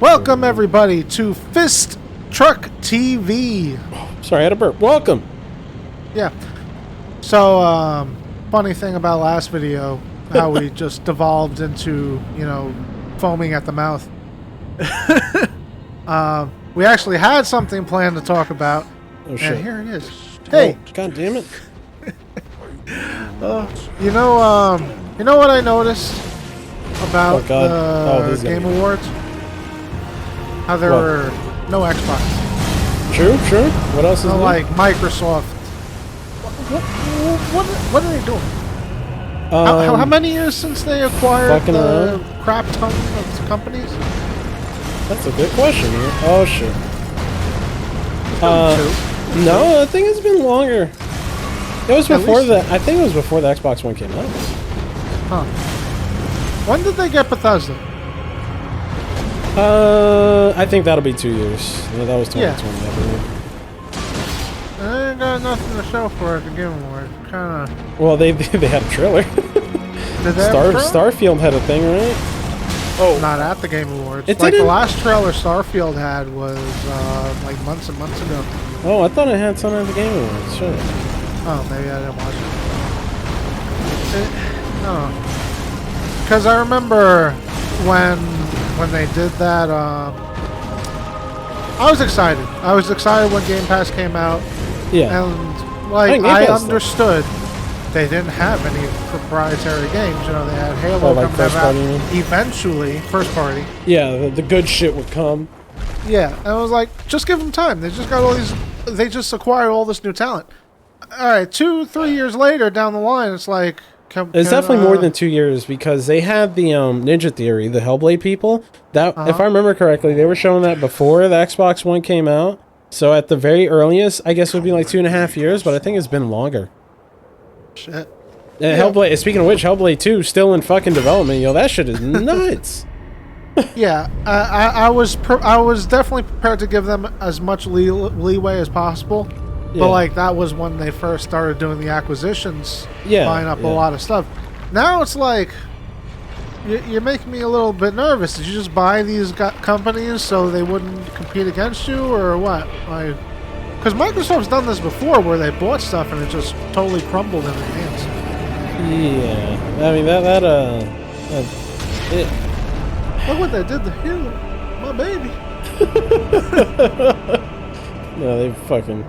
Welcome everybody to Fist Truck TV. Sorry, I had a burp. Welcome. Yeah. So, funny thing about last video, how we just devolved into, foaming at the mouth. We actually had something planned to talk about, Oh shit! and here it is. Hey, oh, God damn it! you know what I noticed about the Game Awards? How there were no Xbox. True. What else is No, new? like Microsoft. What are they doing? How many years since they acquired the crap ton of companies? That's a good question. Here. Oh shit. No, I think it's been longer. It was before I think it was before the Xbox One came out. Huh. When did they get Bethesda? I think that'll be 2 years. Yeah, that was 2020, I believe. I ain't got nothing to show for it to give them away. Kind of. Well, they had a trailer. Did they have a trailer? Starfield had a thing, right? Oh, not at the Game Awards. It like didn't? The last trailer Starfield had was like months and months ago. Oh, I thought it had something at the Game Awards. Shit. Oh, maybe I didn't watch it. No, because I remember when they did that. I was excited. I was excited when Game Pass came out. Yeah. And I understood they didn't have any proprietary games. They had Halo coming out eventually, first party. Yeah, the good shit would come. Yeah, and I was like, just give them time. They just got all these. They just acquired all this new talent. All right, 2-3 years later down the line, it's like. It's definitely more than 2 years because they had the Ninja Theory, the Hellblade people. That, if I remember correctly, they were showing that before the Xbox One came out. So at the very earliest, I guess it would be like 2.5 years, but I think it's been longer. Shit. And Hellblade. Speaking of which, Hellblade 2 still in fucking development. That shit is nuts. Yeah, I was definitely prepared to give them as much leeway as possible. But like that was when they first started doing the acquisitions, buying up a lot of stuff. Now it's like you're making me a little bit nervous. Did you just buy these companies so they wouldn't compete against you, or what? Because Microsoft's done this before, where they bought stuff and it just totally crumbled in their hands. Yeah, I mean Look what they did to Halo, my baby. No, they fucking.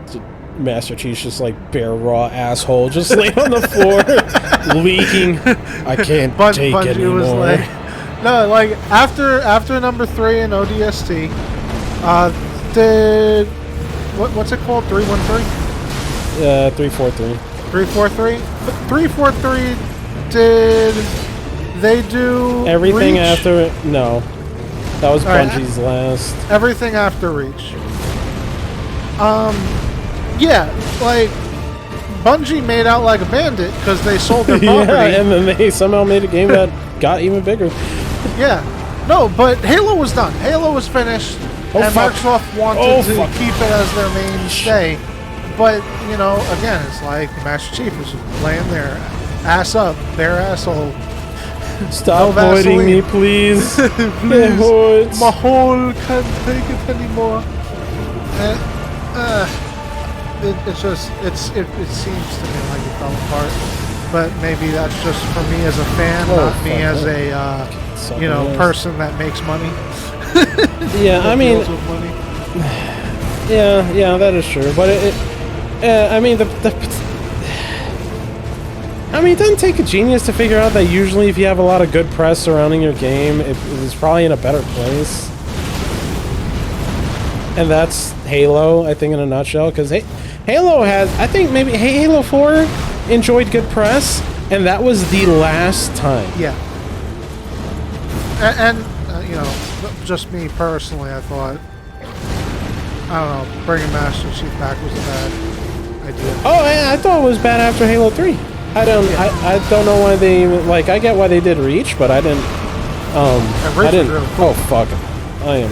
Master Chief's just like bare raw asshole, just laying on the floor, leaking. I can't take Bungie anymore. Was like after number 3 in ODST, did what's it called? 313? 343. 343. But 343 did they do everything Reach? After it? No, that was Bungie's last. Everything after Reach. Yeah, like, Bungie made out like a bandit because they sold their property. Yeah, and then they somehow made a game that got even bigger. Yeah. No, but Halo was done. Halo was finished, and Microsoft wanted to keep it as their mainstay. But, again, it's like Master Chief was laying there, ass up, bare asshole. Stop voiding me, please. Please. My hole can't take it anymore. It seems to me like it fell apart, but maybe that's just for me as a fan, not me as a person that makes money. Yeah, I mean, yeah, that is true. But I mean, it doesn't take a genius to figure out that usually if you have a lot of good press surrounding your game, it's probably in a better place. And that's Halo, I think, in a nutshell, because Halo has, I think maybe Halo 4 enjoyed good press, and that was the last time. Yeah. And just me personally, I thought, I don't know, bringing Master Chief back was a bad idea. Oh, I thought it was bad after Halo 3. I don't know why they even, I get why they did Reach, but I didn't, Really cool. Oh, fuck. I am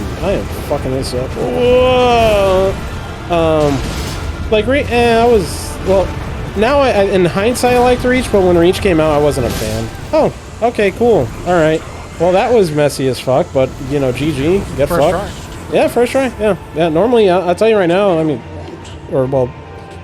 fucking this up. Whoa. I was, now in hindsight I like Reach, but when Reach came out I wasn't a fan. Oh, okay, cool. Alright. Well, that was messy as fuck, but, you know, GG, get first fucked. try. Yeah, first try, yeah. Normally, I'll tell you right now, I mean, or, well,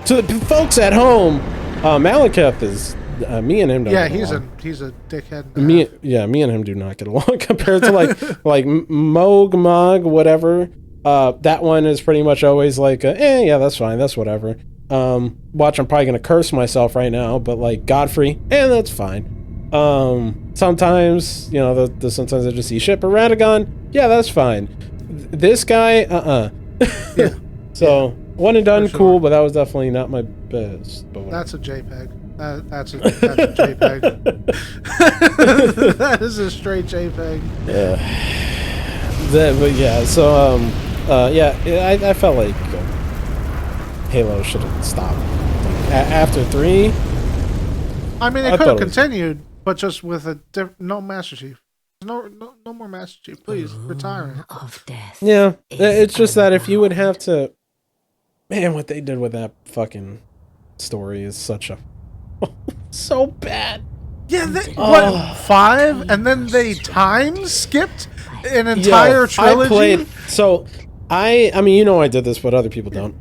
to the folks at home, Malekith is, me and him don't get along. He's a dickhead. Me and him do not get along compared to, like Moog, Mog, whatever. That one is pretty much always like, yeah, that's fine, that's whatever. Watch, I'm probably gonna curse myself right now, but like Godfrey, that's fine. Sometimes, you know, sometimes I just see shit, but Radagon, yeah, that's fine. This guy, Yeah. So, one and done, cool, but that was definitely not my best. But that's a JPEG. That's a JPEG. That is a straight JPEG. Yeah. But yeah, so, I felt like Halo should have stopped. After 3... I mean, it could have continued, but just with a no Master Chief. No more Master Chief. Please, retire. Of death. Yeah, it's just that if you would have to... Man, what they did with that fucking story is such a... so bad. Yeah, what, 5? And then they time skipped an entire trilogy? I mean, you know I did this, but other people don't.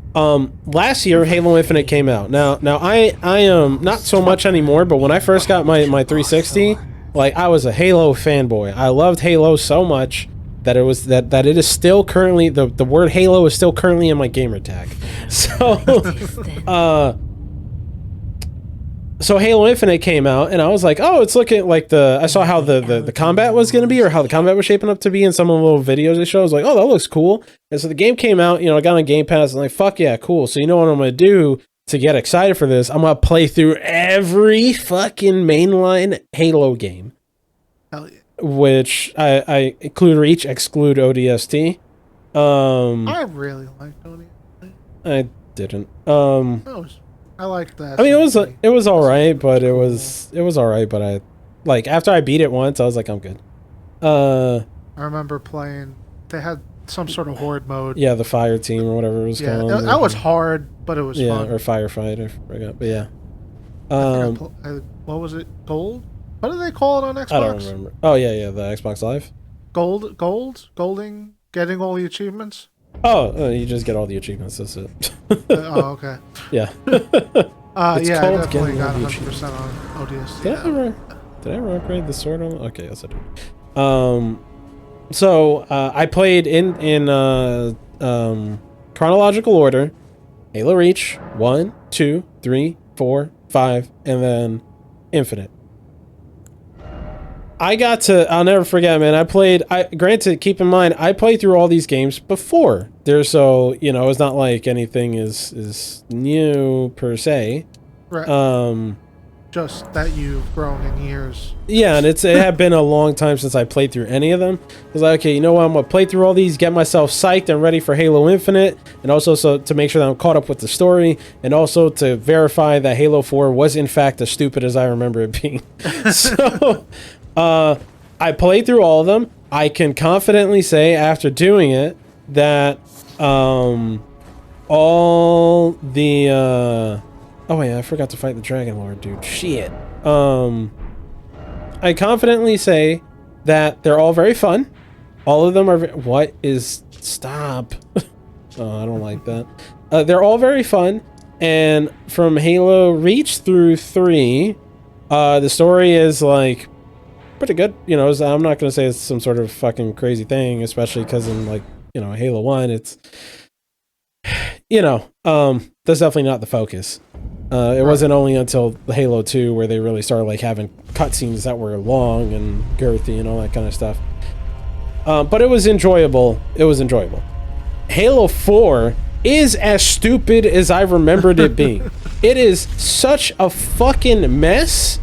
Last year, Halo Infinite came out. Now I am not so much anymore, but when I first got my 360, like, I was a Halo fanboy. I loved Halo so much that it was that it is still currently the word Halo is still currently in my gamer tag. So Halo Infinite came out, and I was like, oh, it's looking like I saw how the combat was going to be, or how the combat was shaping up to be in some of the little videos they showed. I was like, oh, that looks cool. And so the game came out, you know, I got on Game Pass, and I'm like, fuck yeah, cool. So you know what I'm going to do to get excited for this? I'm going to play through every fucking mainline Halo game. Hell yeah. Which I include Reach, exclude ODST. I really liked ODST. I didn't. I liked that. I mean, it was all right, but it was all right. But I, like, after I beat it once, I was like, I'm good. I remember playing. They had some sort of horde mode. Yeah, the fire team or whatever it was called. Yeah, that was hard, but it was fun. Yeah, or firefight, I forgot. But yeah. What was it? Gold? What do they call it on Xbox? I don't remember. Oh yeah, the Xbox Live. Golding, getting all the achievements. Oh, you just get all the achievements. That's it. Oh, okay. Yeah. I definitely got 100% on ODST. Did I ever upgrade the sword on? Okay, yes I did. So I played in chronological order: Halo Reach 1, 2, 3, 4, 5, and then Infinite. I'll never forget, man. Granted, keep in mind, I played through all these games before. So, you know, it's not like anything is new per se. Right. Just that you've grown in years. Yeah, and it had been a long time since I played through any of them. I was like, okay, you know what? I'm going to play through all these, get myself psyched and ready for Halo Infinite, and also so to make sure that I'm caught up with the story, and also to verify that Halo 4 was, in fact, as stupid as I remember it being. So... I played through all of them. I can confidently say after doing it that all the oh wait, I forgot to fight the Dragon Lord, dude. Shit. I confidently say that they're all very fun. All of them are stop. Oh, I don't like that. They're all very fun, and from Halo Reach through 3, the story is like pretty good, you know. I'm not gonna say it's some sort of fucking crazy thing, especially because in, like, you know, Halo 1, it's, you know, that's definitely not the focus. It wasn't only until Halo 2 where they really started, like, having cutscenes that were long and girthy and all that kind of stuff. But it was enjoyable. Halo 4 is as stupid as I remembered it being. It is such a fucking mess.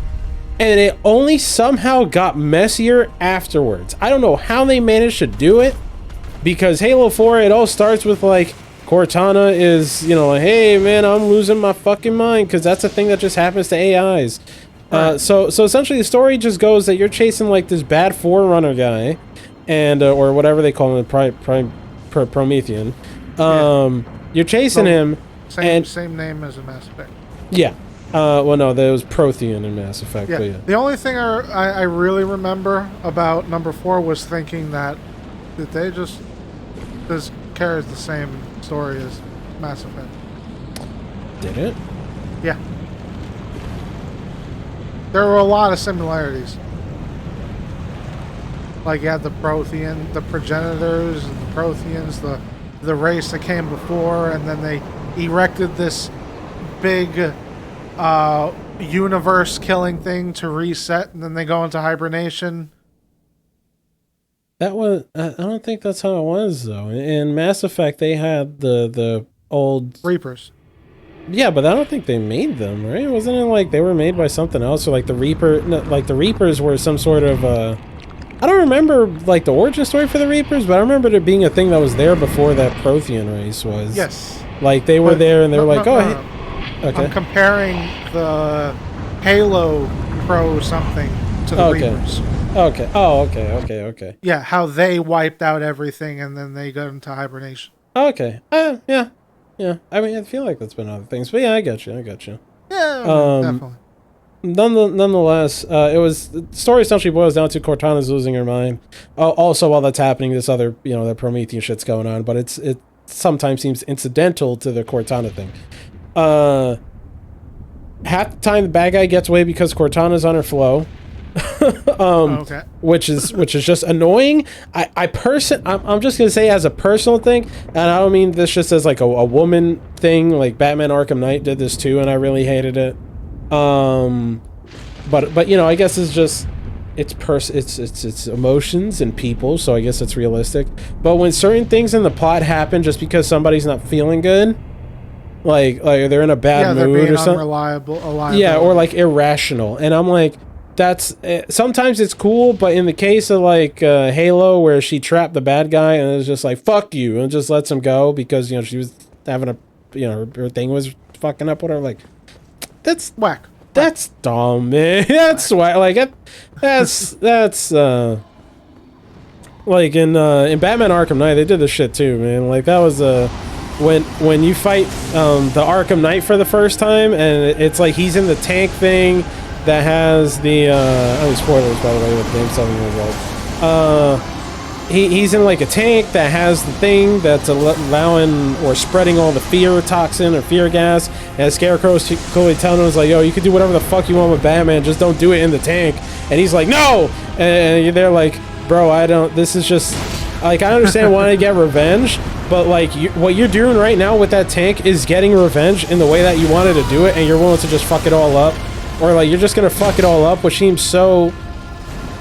And it only somehow got messier afterwards. I don't know how they managed to do it, because Halo 4, it all starts with, like, Cortana is, you know, like, hey, man, I'm losing my fucking mind, because that's a thing that just happens to AIs. Right. So essentially the story just goes that you're chasing, like, this bad Forerunner guy, and, or whatever they call him, Promethean. You're chasing him. Same name as a Mass Effect. Yeah. Well, no, there was Prothean in Mass Effect. Yeah. But yeah. The only thing I really remember about number 4 was thinking that they just this carries the same story as Mass Effect. Did it? Yeah. There were a lot of similarities. Like you had the Prothean, the progenitors, and the Protheans, the race that came before, and then they erected this big universe-killing thing to reset, and then they go into hibernation. That was. I don't think that's how it was though. In Mass Effect, they had the old Reapers. Yeah, but I don't think they made them, right? Wasn't it like they were made by something else, or like the Reaper? No, like the Reapers were some sort of. I don't remember like the origin story for the Reapers, but I remember there being a thing that was there before that Prothean race was. Yes. Like they were there, and they were like, "Oh, no. Okay." I'm comparing the Halo Pro something to the Reapers. Okay. Oh, okay. Yeah, how they wiped out everything and then they got into hibernation. Okay. Yeah. I mean, I feel like that's been other things, but yeah, I got you. Yeah, definitely. Nonetheless, the story essentially boils down to Cortana's losing her mind. Also, while that's happening, this other, the Promethean shit's going on, but it sometimes seems incidental to the Cortana thing. Half the time, the bad guy gets away because Cortana's on her flow. Okay. Which is just annoying. I'm just gonna say as a personal thing, and I don't mean this just as like a woman thing. Like Batman Arkham Knight did this too, and I really hated it. But I guess it's just it's emotions and people, so I guess it's realistic. But when certain things in the plot happen just because somebody's not feeling good, like they're in a bad mood or something, unreliable, yeah, or like irrational, and I'm like. That's sometimes it's cool, but in the case of like Halo, where she trapped the bad guy and it was just like fuck you and just lets him go because she was having her thing was fucking up, whatever. Like that's whack. That's dumb, man. That's whack. Like that's like in Batman Arkham Knight they did this shit too, man. Like that was when you fight the Arkham Knight for the first time and it's like he's in the tank thing. That has the I mean spoilers by the way with game 7 years old. He's in like a tank that has the thing that's allowing or spreading all the fear toxin or fear gas, and Scarecrow's clearly telling him like, yo, you can do whatever the fuck you want with Batman, just don't do it in the tank. And he's like, no, and they're like, bro, this is just like I understand wanting to get revenge, but like what you're doing right now with that tank is getting revenge in the way that you wanted to do it, and you're willing to just fuck it all up. Or like you're just gonna fuck it all up, which seems so.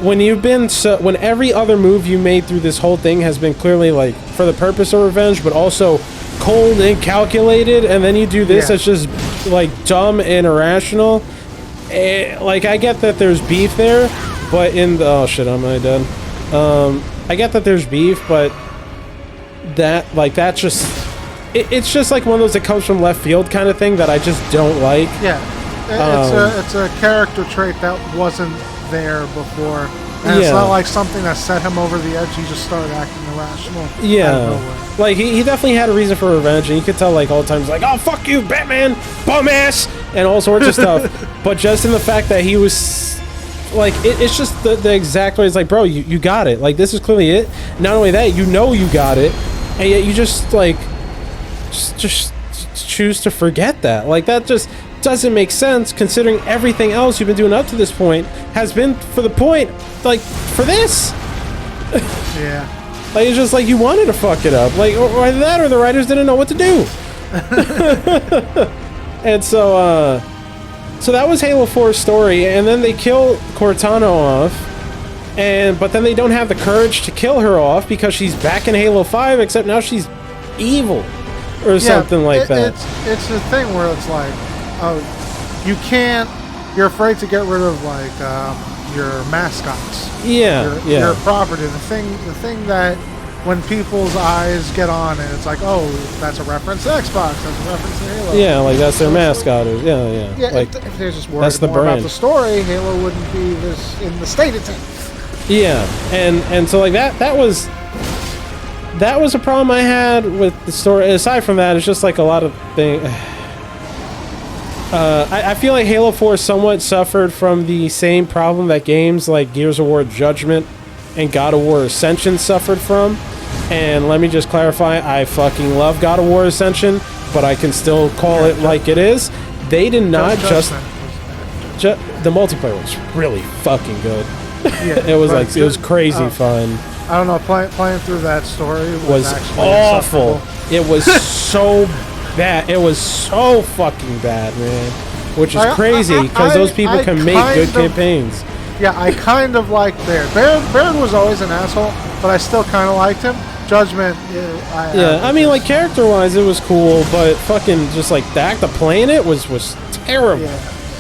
When every other move you made through this whole thing has been clearly like for the purpose of revenge, but also cold and calculated, and then you do this that's just like dumb and irrational. Like I get that there's beef there, but oh shit, am I dead? I get that there's beef, but that's just it's just like one of those that comes from left field kind of thing that I just don't like. Yeah. It's a character trait that wasn't there before, and it's not like something that set him over the edge. He just started acting irrational. Yeah, like he definitely had a reason for revenge, and you could tell like all the times like, oh fuck you, Batman, bum ass, and all sorts of stuff. But just in the fact that he was like, it's just the exact way. It's like, bro, you got it. Like this is clearly it. Not only that, you got it, and yet you just like just choose to forget that. Like that just doesn't make sense considering everything else you've been doing up to this point has been for the point, like for this. Yeah. Like it's just like you wanted to fuck it up, like or either that or the writers didn't know what to do. And so that was Halo 4's story, and then they kill Cortana off, but then they don't have the courage to kill her off because she's back in Halo 5, except now she's evil or something like that. It's a thing where it's like, you're afraid to get rid of like your mascots. Your property. The thing that when people's eyes get on it, it's like, oh, that's a reference to Xbox, that's a reference to Halo. Yeah, like that's their mascot. Yeah. Like, if they're just worried more about the story, Halo wouldn't be this in the state it's in. Yeah, and so like that was a problem I had with the story. Aside from that, it's just like a lot of things. I feel like Halo 4 somewhat suffered from the same problem that games like Gears of War Judgment and God of War Ascension suffered from. And let me just clarify, I fucking love God of War Ascension, but I can still call it like it is. They did not the multiplayer was really fucking good. Yeah, it was crazy fun. I don't know, playing through that story was awful. It was so bad. It was so fucking bad, man. Which is crazy, because those people can make good campaigns. Yeah, I kind of liked Baird. Baird was always an asshole, but I still kind of liked him. Judgment, I mean, like, character-wise, it was cool, but fucking just, like, the act of playing it was terrible.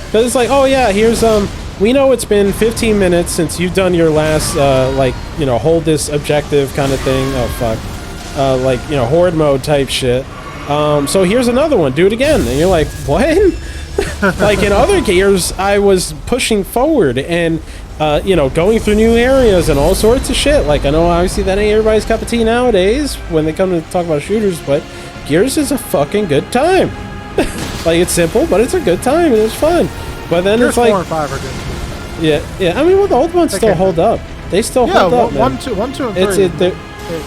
Because it's like, oh, yeah, here's, we know it's been 15 minutes since you've done your last, like, you know, hold this objective kind of thing. Oh, fuck. Like, you know, horde mode type shit. So here's another one. Do it again. And you're like, what? Like, in other Gears, I was pushing forward and, you know, going through new areas and all sorts of shit. Like, I know obviously that ain't everybody's cup of tea nowadays when they come to talk about shooters, but Gears is a fucking good time. Like, it's simple, but it's a good time and it's fun. But then Gears it's like 4 and 5 are good. Yeah. I mean, well, the old ones still hold up. They still hold up. Yeah, 1, 2, and 3. They're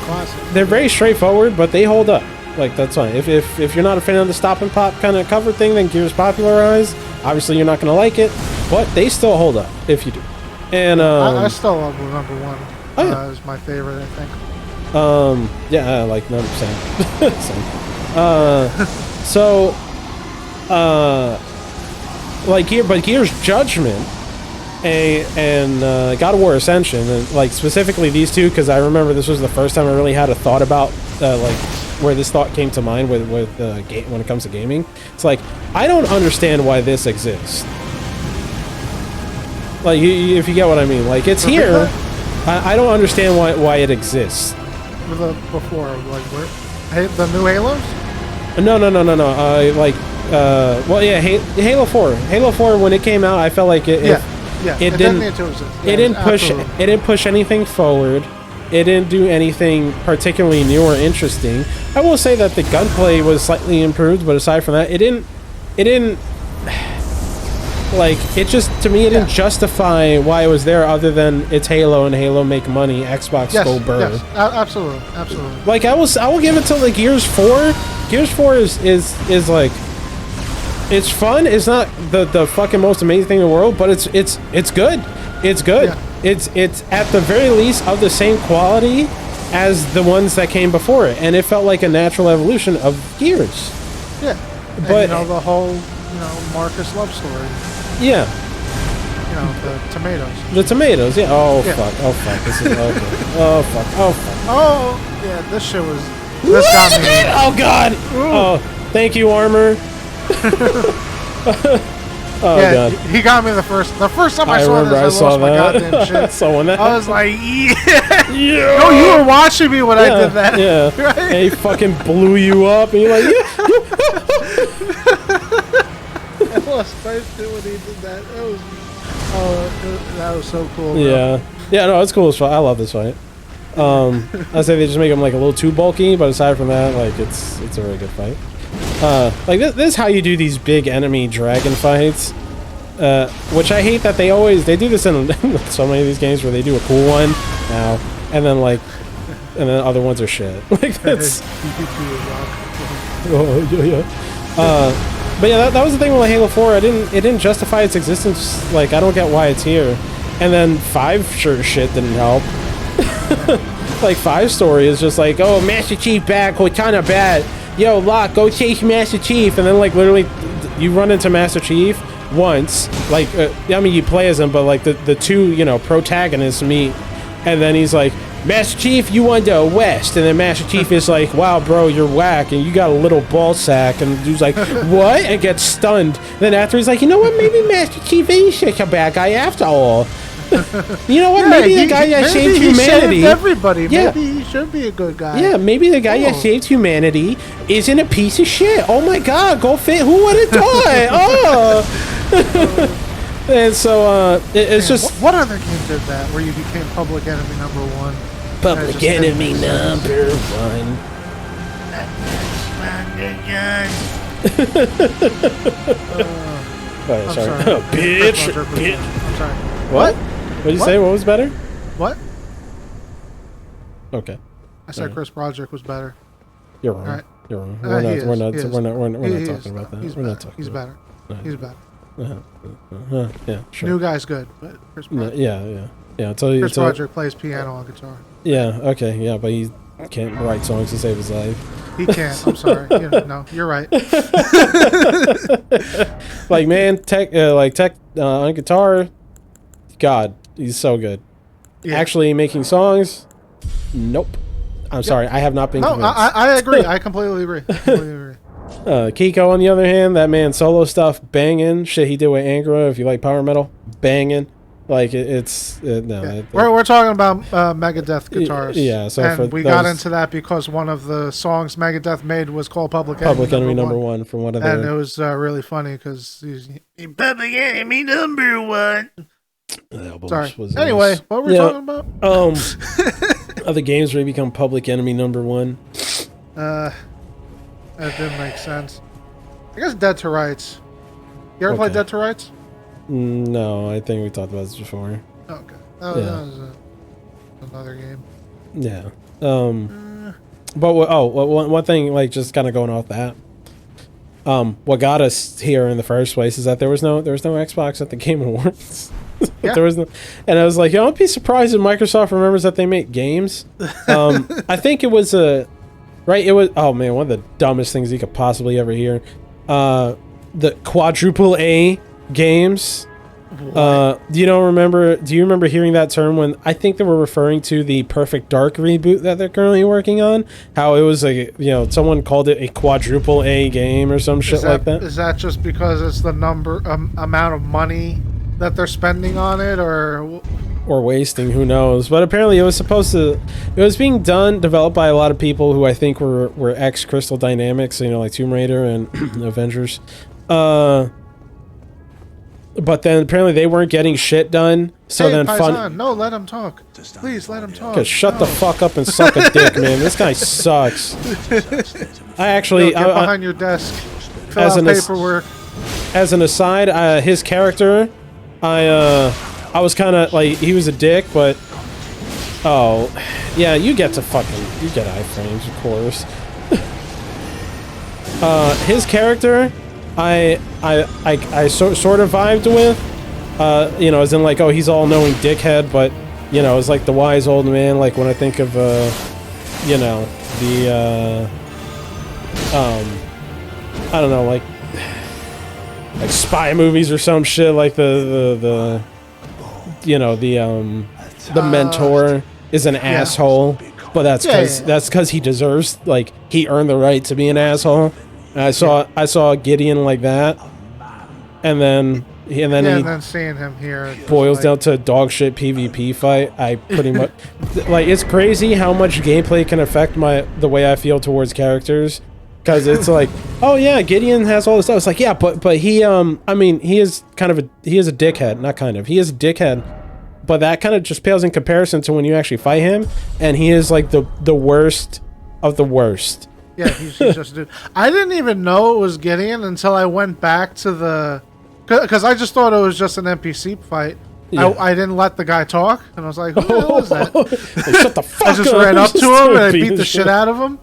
classic. They're very straightforward, but they hold up. Like, that's fine. If you're not a fan of the stop and pop kind of cover thing that Gears popularized, obviously you're not going to like it, but they still hold up if you do. And I still love number 1. Oh, yeah. Is my favorite, I think. Yeah, like 100%. So, like Gears Judgment and God of War Ascension, and like specifically these two, because I remember this was the first time I really had a thought about like where this thought came to mind with when it comes to gaming. It's like, I don't understand why this exists. Like, if you get what I mean, like, it's here. I don't understand why it exists. Before, like, where the new Halos? No. Well, yeah, Halo 4. Halo 4, when it came out, I felt like it didn't push anything forward. It didn't do anything particularly new or interesting. I will say that the gunplay was slightly improved, but aside from that, it didn't like, it just, to me, it didn't justify why it was there, other than it's Halo and Halo make money, Xbox go burr. Yes, absolutely. Like, I will give it to, like, Gears 4. Gears 4 is like, it's fun. It's not the fucking most amazing thing in the world, but it's good. It's good. Yeah. It's at the very least of the same quality as the ones that came before it, and it felt like a natural evolution of Gears. Yeah, but and, the whole Marcus love story. Yeah. The tomatoes. The tomatoes. Yeah. Oh fuck. This is okay. Oh fuck. Oh yeah. This shit was. This got me. Oh god. Ooh. Oh, thank you, Armor. Oh, yeah, God. He got me the first time I saw this. I lost my goddamn shit. I was like, yeah. No, you were watching me when I did that. Yeah. Right? And he fucking blew you up, and you're like, I lost my shit when he did that. That was so cool. Bro. Yeah. Yeah, no, it's cool as fuck. I love this fight. I say they just make him like a little too bulky, but aside from that, like, it's a really good fight. Like, this is how you do these big enemy dragon fights, which I hate that they do this in so many of these games where they do a cool one now, and then other ones are shit. Like, that's... But yeah, that was the thing with Halo 4, it didn't justify its existence. Like, I don't get why it's here. And then 5 sure shit didn't help. Like, 5 story is just like, oh, Master Chief back, Cortana bad. Yo, Locke, go chase Master Chief. And then, like, literally, you run into Master Chief once. Like, I mean, you play as him, but, like, the two, protagonists meet. And then he's like, Master Chief, you want the West. And then Master Chief is like, wow, bro, you're whack. And you got a little ball sack. And the dude's like, what? And gets stunned. Then after, he's like, you know what? Maybe Master Chief ain't such a bad guy after all. You know what? Yeah, maybe the guy that saved humanity. Saved everybody. Yeah. Maybe he should be a good guy. Yeah, maybe the guy that saved humanity isn't a piece of shit. Oh my god, go fit. Who would have thought? Oh. And so, it's just. What other game did that where you became public enemy number 1? Public enemy number 1. Oh, sorry. Bitch. I'm sorry. What? What did you say? What was better? What? Okay. I said Chris Broderick was better. You're wrong. Right. You're wrong. We're not talking about that. He's We're better. not talking. He's better. He's better. Yeah, sure. New guy's good, but Chris Broderick. Yeah. I'll tell you. Chris Broderick plays piano and guitar. Yeah. Okay. Yeah, but he can't write songs to save his life. He can't. I'm sorry. No, you're right. Like man, tech on guitar. God, he's so good. Yeah. Actually, making songs. Nope. I'm sorry. I have not been convinced. I agree. I completely agree. Kiko, on the other hand, that man solo stuff, banging. Shit he did with Angra, if you like power metal, banging. Like, we're talking about Megadeth guitars. Yeah, so and we got into that because one of the songs Megadeth made was called Public Enemy number one from one of their... And it was really funny because Public Enemy number one. Sorry. Anyway, what were we talking about? Other games where you become Public Enemy number one. That didn't make sense. I guess Dead to Rights. You ever play Dead to Rights? No, I think we talked about this before. Okay. That was another game. Yeah. But one thing, like, just kind of going off that. What got us here in the first place is that there was no Xbox at the Game Awards. Yeah. There was no, and I was like, I'll be surprised if Microsoft remembers that they make games. I think it was right. It was one of the dumbest things you could possibly ever hear. The quadruple A games. Do you remember hearing that term when I think they were referring to the Perfect Dark reboot that they're currently working on? How it was someone called it a quadruple A game or some shit like that. Is that just because it's the amount of money that they're spending on it, or wasting? Who knows? But apparently it was being developed by a lot of people who I think were ex Crystal Dynamics, like Tomb Raider and Avengers. But then apparently they weren't getting shit done. So then No, let him talk. Please let him talk. Shut the fuck up and suck a dick, man. This guy sucks. I actually get behind your desk. Fill out paperwork. As an aside, his character, I was kind of like, he was a dick, but yeah, you get iframes, of course. His character, I sort of vibed with, as in like, he's all knowing dickhead, but it's like the wise old man. Like when I think of I don't know, like spy movies or some shit, like the mentor is an asshole, but that's because he deserves, like, he earned the right to be an asshole. And I saw Gideon like that, and then seeing him here boils down to a dog shit PvP fight. I pretty much like, it's crazy how much gameplay can affect the way I feel towards characters. Because it's like, Gideon has all this stuff. It's like, yeah, but he, he is a dickhead. Not kind of. He is a dickhead. But that kind of just pales in comparison to when you actually fight him. And he is like the worst of the worst. Yeah, he's just a dude. I didn't even know it was Gideon until I went back to because I just thought it was just an NPC fight. Yeah. I didn't let the guy talk. And I was like, who the hell is that? Shut the fuck up. I just ran up to him and I beat the shit out of him.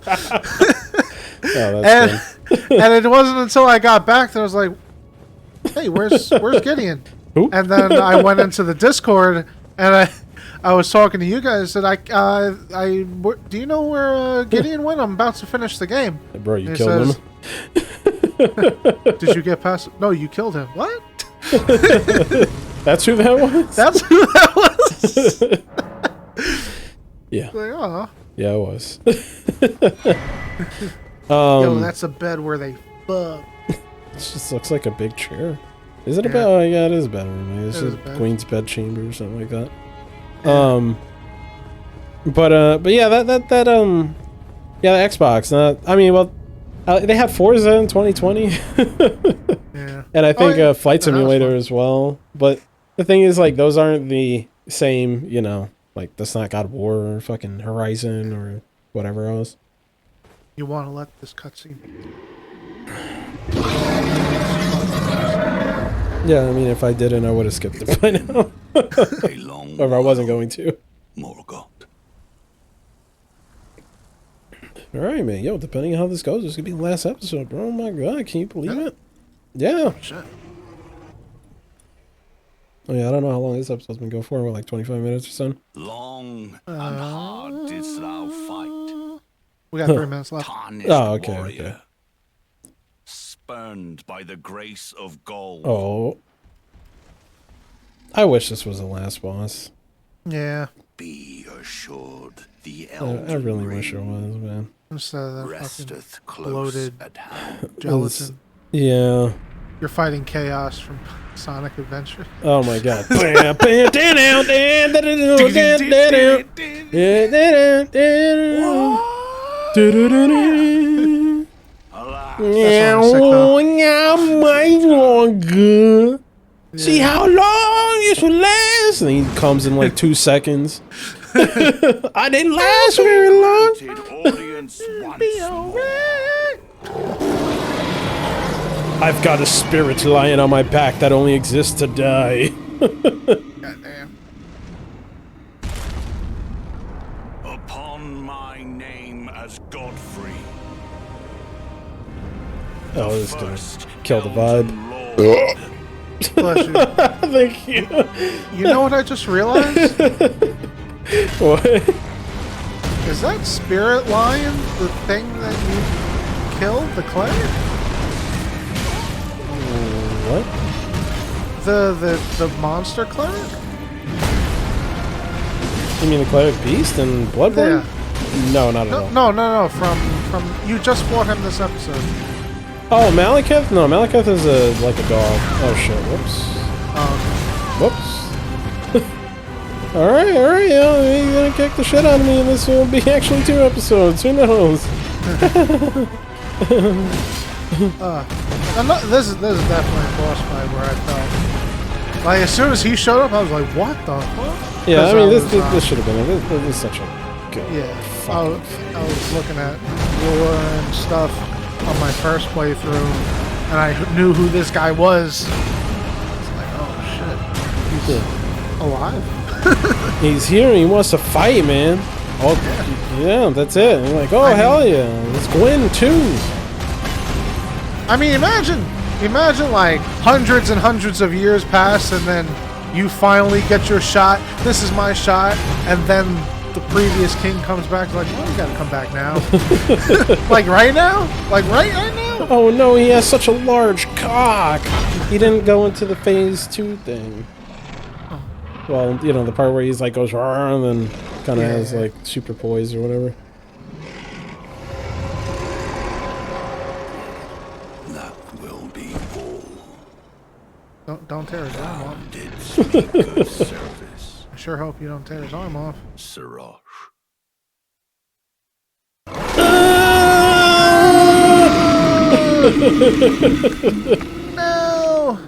And it wasn't until I got back that I was like, hey, where's Gideon? Ooh. And then I went into the Discord and I was talking to you guys. Said, do you know where Gideon went? I'm about to finish the game. Hey, bro, you killed him. Did you get past? No, you killed him. What? That's who that was? That's who that was. Yeah. Like, yeah, it was. Yo, that's a bed where they fuck. It just looks like a big chair. Is it a bed? Oh, yeah, it is a bedroom. It's a queen's bed chamber or something like that. Yeah. But yeah, the Xbox. They have Forza in 2020. Yeah. And I think Flight Simulator as well. But the thing is, like, those aren't the same, like, that's not God of War or fucking Horizon or whatever else. You want to let this cutscene? Yeah, I mean, if I didn't, I would have skipped it by now. Or if I wasn't going to. Alright, man. Yo, depending on how this goes, this is going to be the last episode, bro. Oh my god, can you believe it? Yeah. Shit. Oh yeah, I don't know how long this episode's been going for. What, like 25 minutes or something? Long and hard didst thou fight. We got 3 minutes left. Oh, okay, okay. Spurned by the grace of gold. Oh. I wish this was the last boss. Yeah. Be assured the Elden I really Ring wish it was, man. Instead of that resteth fucking close bloated at hand. gelatin. Yeah. You're fighting chaos from Sonic Adventure. Oh my god. See how long this will last? And he comes in like 2 seconds. I didn't last very long. Be alright. I've got a spirit lying on my back that only exists to die. Goddamn. Upon my name as Godfrey. Oh, this is gonna kill the vibe. Bless you. Thank you. You know what I just realized? What? Is that spirit lion the thing that you killed, the cleric? What? The monster cleric? You mean the cleric beast and Bloodborne? Yeah. No, not at all. No. From you just fought him this episode. Oh, Malekith? No, Malekith is like a dog. Oh shit! Whoops. Whoops. Alright, yeah, you're gonna kick the shit out of me and this will be actually 2 episodes, who knows? This is definitely a boss fight where I felt like as soon as he showed up I was like, what the fuck? Yeah, I mean this should have been this is such a good I was looking at lore and stuff on my first playthrough and I knew who this guy was. I was like, oh shit. He's alive? He's here and he wants to fight, man. Oh, yeah, that's it. And you're like, oh, hell yeah. Let's win, too. I mean, imagine like hundreds and hundreds of years pass and then you finally get your shot. This is my shot. And then the previous king comes back like, well, you gotta come back now. Like right now? Like right now? Oh, no, he has such a large cock. He didn't go into the phase 2 thing. Well, you know, the part where he's like goes and then kind of has like super poise or whatever. That will be all. Don't tear his arm off. Did speak of service. I sure hope you don't tear his arm off. Siraj. No!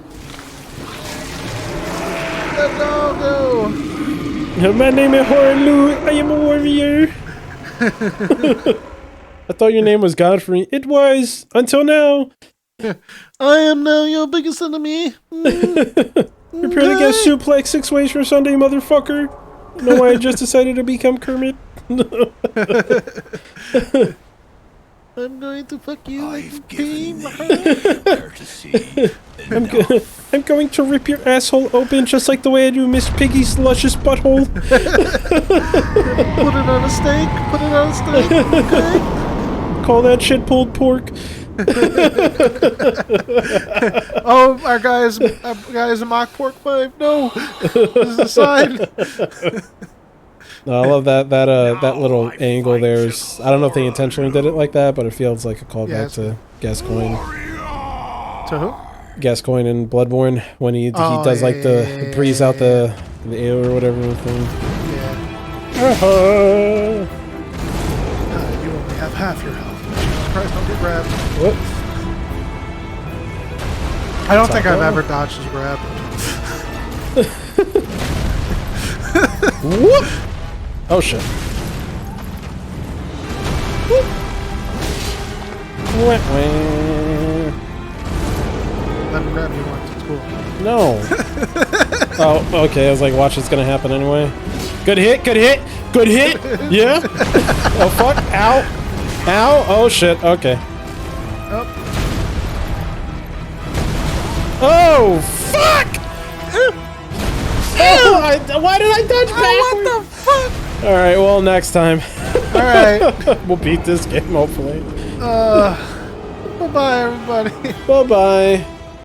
Let go! My name is Horlu. I am a warrior. I thought your name was Godfrey. It was until now. I am now your biggest enemy. Prepare to get suplex 6 ways for Sunday, motherfucker. You know why I just decided to become Kermit? I'm going to fuck you I've like given a thee courtesy. I'm going to rip your asshole open just like the way I do Miss Piggy's luscious butthole. Put it on a steak. Put it on a steak. Okay. Call that shit pulled pork. Oh, our guy is a mock pork 5. No, this is a sign. No, I love that little angle there. I don't know if they intentionally did it like that, but it feels like a callback to Gascoigne. To who? Gascoigne in Bloodborne when he does like he breathes out the air or whatever thing. Yeah. You only have half your health. Jesus Christ, don't get grabbed. What? I don't think I've ever dodged his grab. Whoop! Oh shit. Whoop. Wah, wah. Let him grab you once. cool. No. Oh, okay. I was like, watch, it's gonna happen anyway. Good hit, good hit, good hit. Yeah. Oh, fuck. Ow. Ow. Oh, shit. Okay. Oh, fuck! Oh, why did I dodge backwards? What the fuck? Alright, well, next time. Alright. We'll beat this game, hopefully. Bye-bye, everybody. Bye-bye.